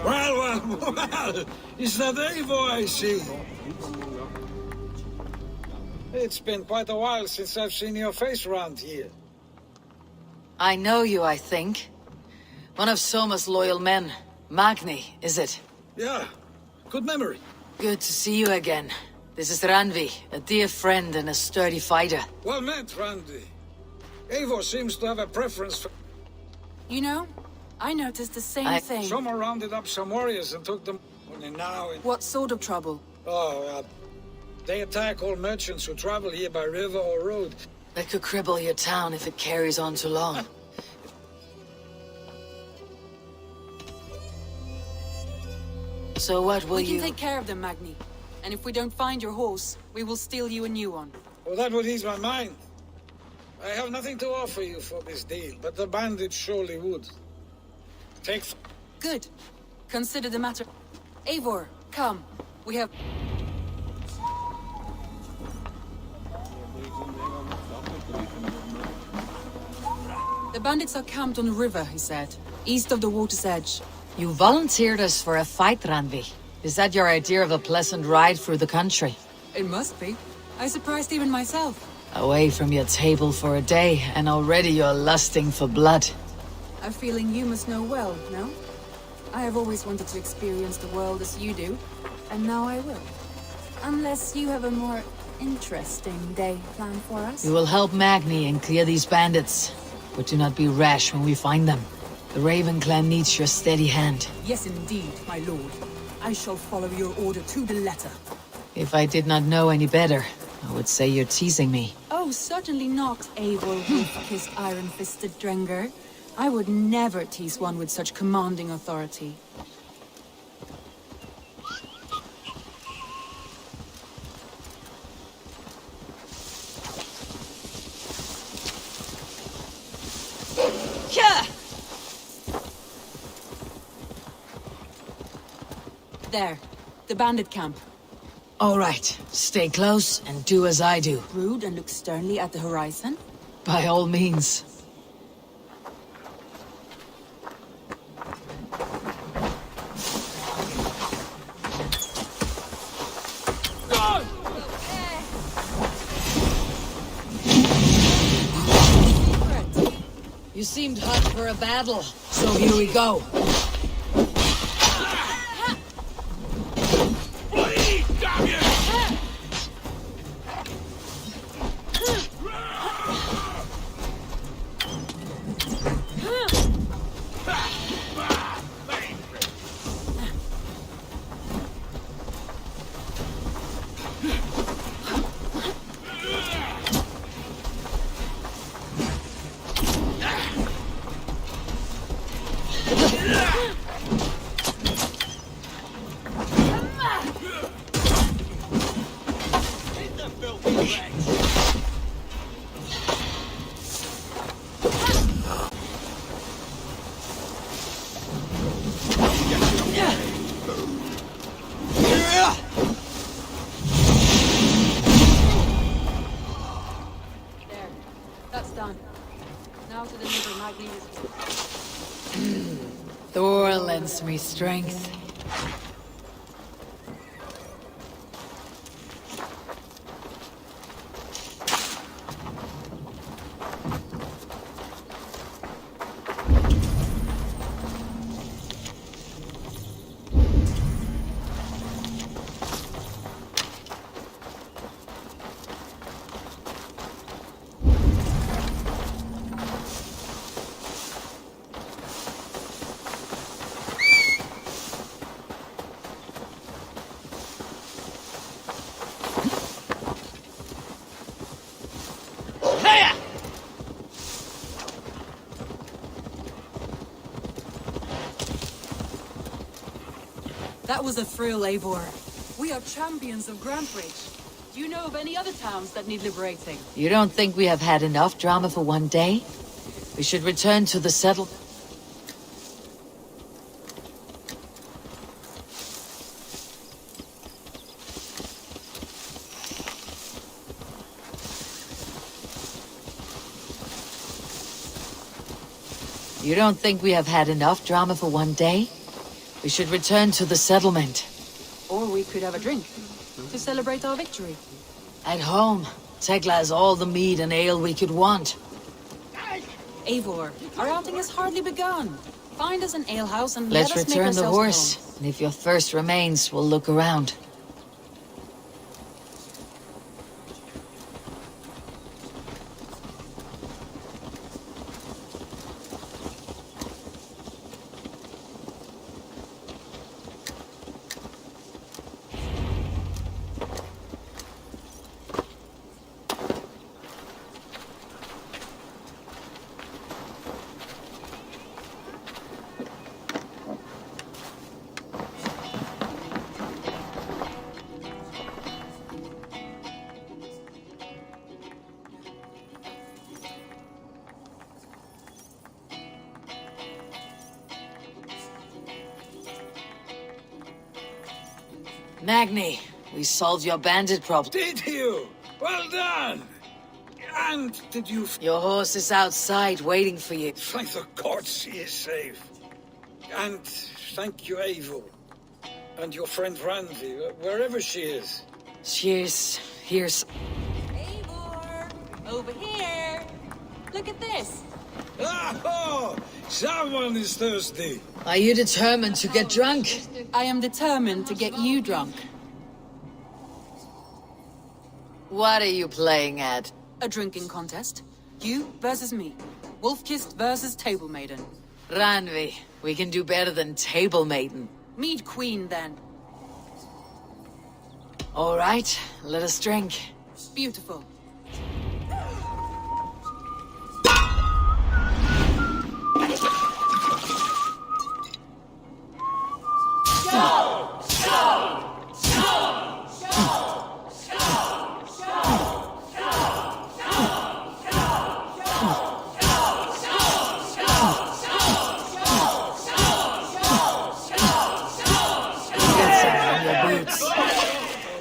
Well, is that Eivor I see? It's been quite a while since I've seen your face around here. I know you, I think. One of Soma's loyal men. Magni, is it? Yeah, good memory. Good to see you again. This is Randvi, a dear friend and a sturdy fighter. Well met, Randvi. Eivor seems to have a preference for... You know, I noticed the same thing. Soma rounded up some warriors and took them... Only now... What sort of trouble? They attack all merchants who travel here by river or road. They could cripple your town if it carries on too long. So what will you... We can take care of them, Magni. And if we don't find your horse, we will steal you a new one. Well, that would ease my mind. I have nothing to offer you for this deal, but the bandits surely would. Take... Good. Consider the matter... Eivor, come. We have... The bandits are camped on the river, he said. East of the water's edge. You volunteered us for a fight, Randvi. Is that your idea of a pleasant ride through the country? It must be. I surprised even myself. Away from your table for a day, and already you're lusting for blood. A feeling you must know well, no? I have always wanted to experience the world as you do, and now I will. Unless you have a more interesting day planned for us. We will help Magni and clear these bandits, but do not be rash when we find them. The Raven clan needs your steady hand. Yes, indeed, my lord. I shall follow your order to the letter. If I did not know any better, I would say you're teasing me. Oh, certainly not, Eivor wolf-kissed iron-fisted Drenger. I would never tease one with such commanding authority. There, the bandit camp. All right, stay close and do as I do. Brood and look sternly at the horizon? By all means. seemed hot for a battle, so here we go. Damn you! There. That's done. Now to deliver Magnus. Thor lends me strength. That was a thrill, Eivor. We are champions of Grantbridge. Do you know of any other towns that need liberating? You don't think we have had enough drama for one day? We should return to the settle... You don't think we have had enough drama for one day? We should return to the settlement. Or we could have a drink to celebrate our victory. At home, Tekla has all the mead and ale we could want. Eivor, our outing has hardly begun. Find us an alehouse and Let's let us make return the ourselves horse, known. and if your thirst remains, we'll look around. Magni, we solved your bandit problem. Did you? Well done! And did you... Your horse is outside, waiting for you. Thank the gods she is safe. And thank you, Eivor. And your friend Randi, wherever she is. Cheers. Here's... Eivor! Over here! Look at this! Oh! Someone is thirsty! Are you determined to get drunk? I am determined to get you drunk. What are you playing at? A drinking contest. You versus me. Wolf-kissed versus Table Maiden. Ranvi, we can do better than Table Maiden. Mead Queen, then. All right, let us drink. Beautiful.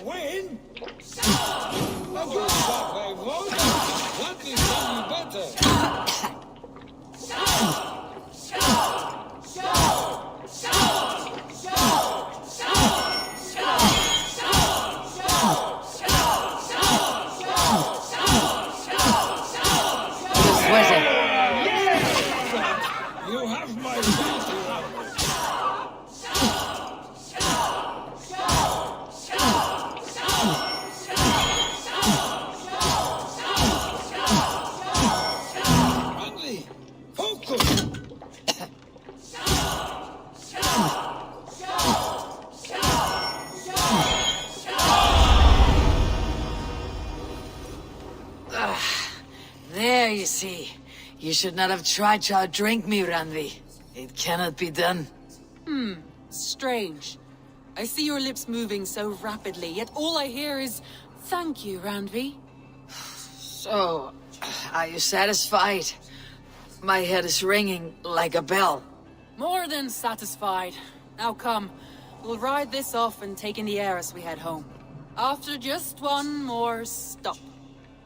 Win? A good job, pity. You should not have tried to outdrink me, Randvi. It cannot be done. Strange. I see your lips moving so rapidly, yet all I hear is, "Thank you, Randvi." So, are you satisfied? My head is ringing like a bell. More than satisfied. Now come, we'll ride this off and take in the air as we head home. After just one more stop.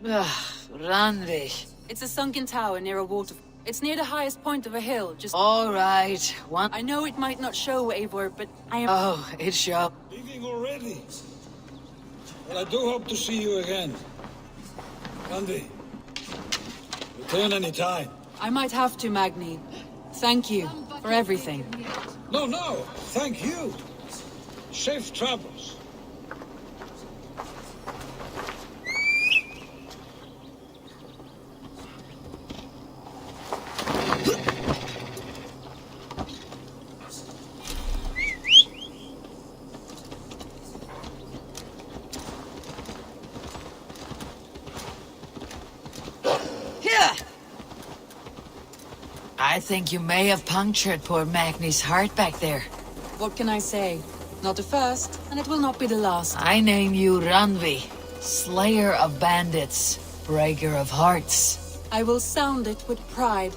Randvi. It's a sunken tower near a water. It's near the highest point of a hill, just... All right, one... I know it might not show, Eivor, but I am... Oh, it shows. Leaving already? Well, I do hope to see you again. Andy, return any time. I might have to, Magni. Thank you for everything. No, thank you. Safe travels. I think you may have punctured poor Magni's heart back there. What can I say? Not the first, and it will not be the last. I name you Randvi, slayer of bandits, breaker of hearts. I will sound it with pride.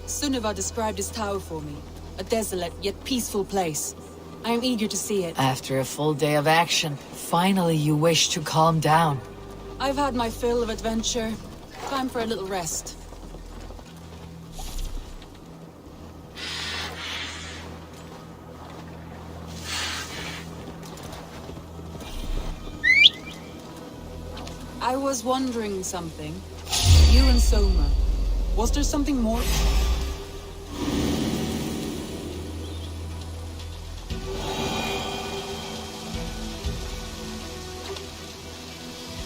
Sunniva described this tower for me. A desolate yet peaceful place. I am eager to see it. After a full day of action, finally you wish to calm down. I've had my fill of adventure. Time for a little rest. I was wondering something. You and Soma. Was there something more?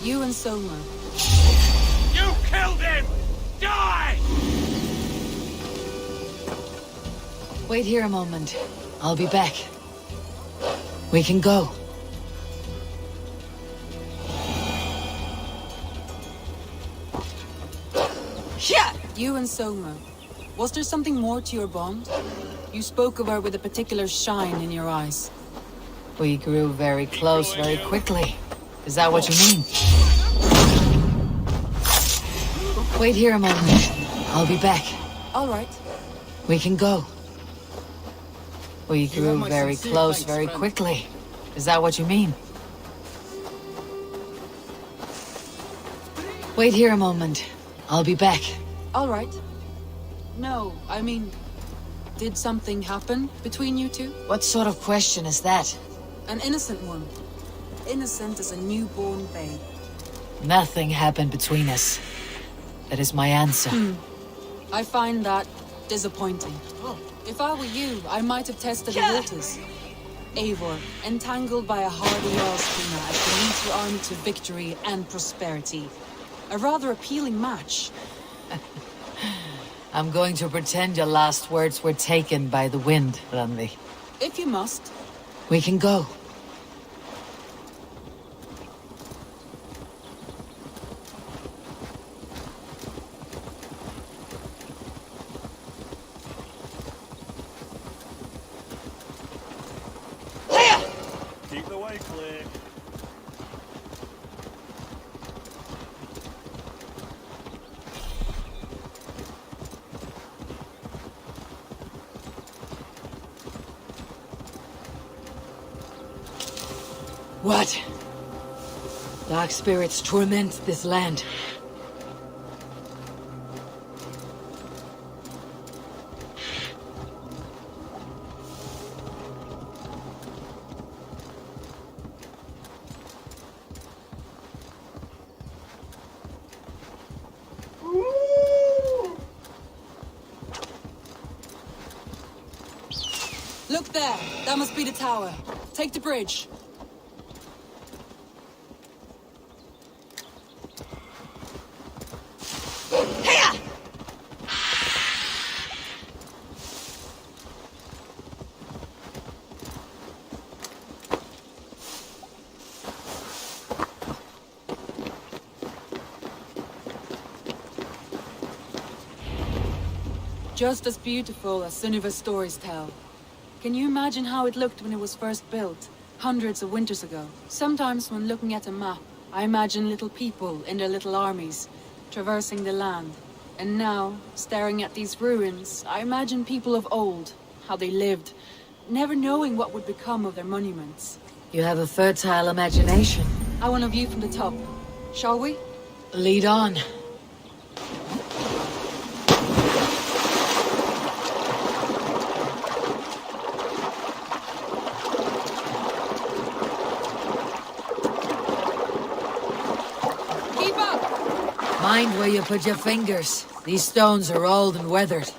You and Soma. You killed him! Die! Wait here a moment. I'll be back. We can go. You and Soma. Was there something more to your bond? You spoke of her with a particular shine in your eyes. We grew very close very quickly. Is that what you mean? Wait here a moment. I'll be back. All right. We can go. We grew very close very quickly. Is that what you mean? Wait here a moment. I'll be back. All right. No, I mean, did something happen between you two? What sort of question is that? An innocent one. Innocent as a newborn babe. Nothing happened between us. That is my answer. I find that disappointing. If I were you, I might have tested the waters. Eivor, entangled by a hardy Jarlskina as they lead your army to victory and prosperity. A rather appealing match. I'm going to pretend your last words were taken by the wind, Randvi. If you must. We can go. Keep the way clear. What? Dark spirits torment this land. Look there. That must be the tower. Take the bridge. Just as beautiful as Sunniva's stories tell. Can you imagine how it looked when it was first built, hundreds of winters ago? Sometimes when looking at a map, I imagine little people in their little armies, traversing the land. And now, staring at these ruins, I imagine people of old, how they lived, never knowing what would become of their monuments. You have a fertile imagination. I want a view from the top. Shall we? Lead on. Keep up! Mind where you put your fingers. These stones are old and weathered.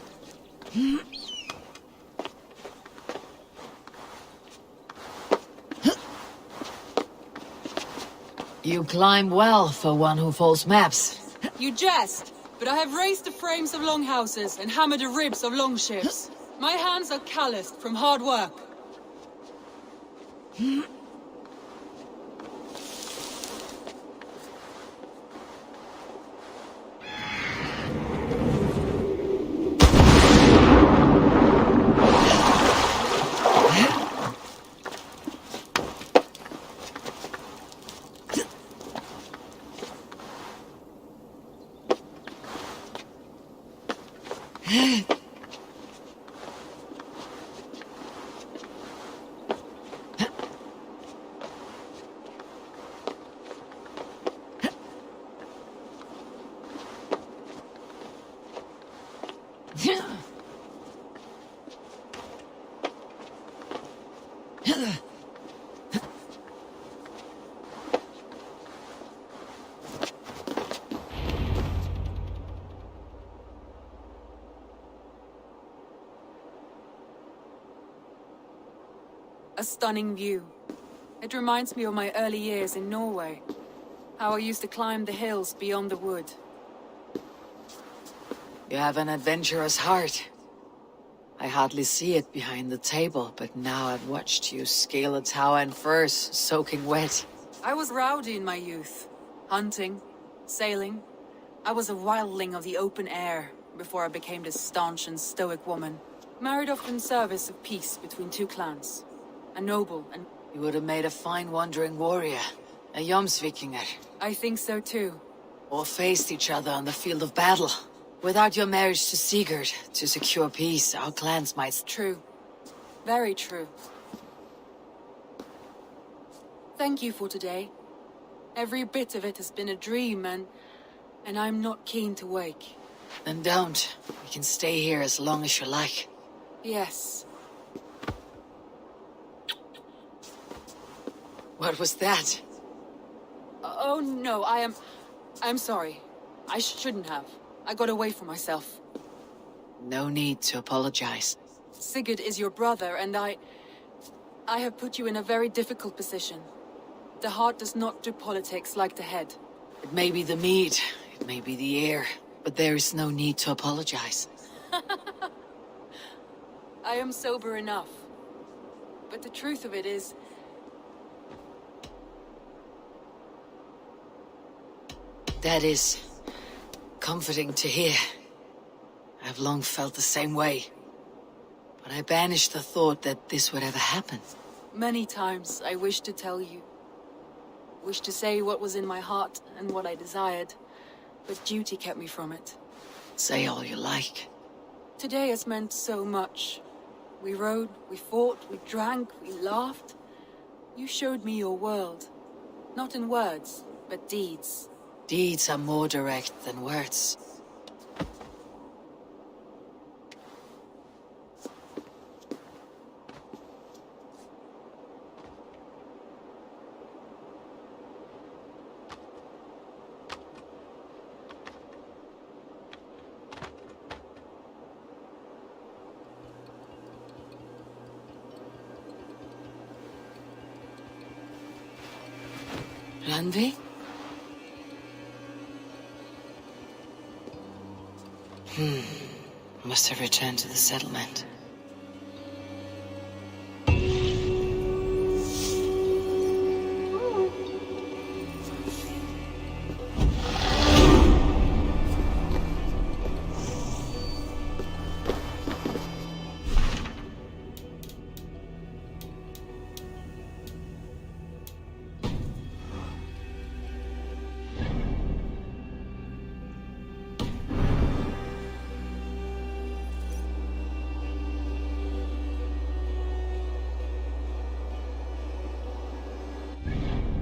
You climb well for one who folds maps. You jest, but I have raised the frames of longhouses and hammered the ribs of longships. My hands are calloused from hard work. A stunning view. It reminds me of my early years in Norway. How I used to climb the hills beyond the wood. You have an adventurous heart. I hardly see it behind the table, but now I've watched you scale a tower in furs, soaking wet. I was rowdy in my youth. Hunting, sailing. I was a wildling of the open air before I became this staunch and stoic woman. Married off in service of peace between two clans. A noble and... You would have made a fine wandering warrior. A Jomsvikinger. I think so too. Or faced each other on the field of battle. Without your marriage to Sigurd, to secure peace, our clans might... True. Very true. Thank you for today. Every bit of it has been a dream, and I'm not keen to wake. Then don't. We can stay here as long as you like. Yes. What was that? Oh no, I'm sorry. I shouldn't have. I got away from myself. No need to apologize. Sigurd is your brother, and I have put you in a very difficult position. The heart does not do politics like the head. It may be the meat, it may be the air, but there is no need to apologize. I am sober enough. But the truth of it is... That is comforting to hear. I've long felt the same way. But I banished the thought that this would ever happen. Many times I wished to tell you. Wished to say what was in my heart and what I desired. But duty kept me from it. Say all you like. Today has meant so much. We rode, we fought, we drank, we laughed. You showed me your world. Not in words, but deeds. Deeds are more direct than words. Randvi? Must have returned to the settlement.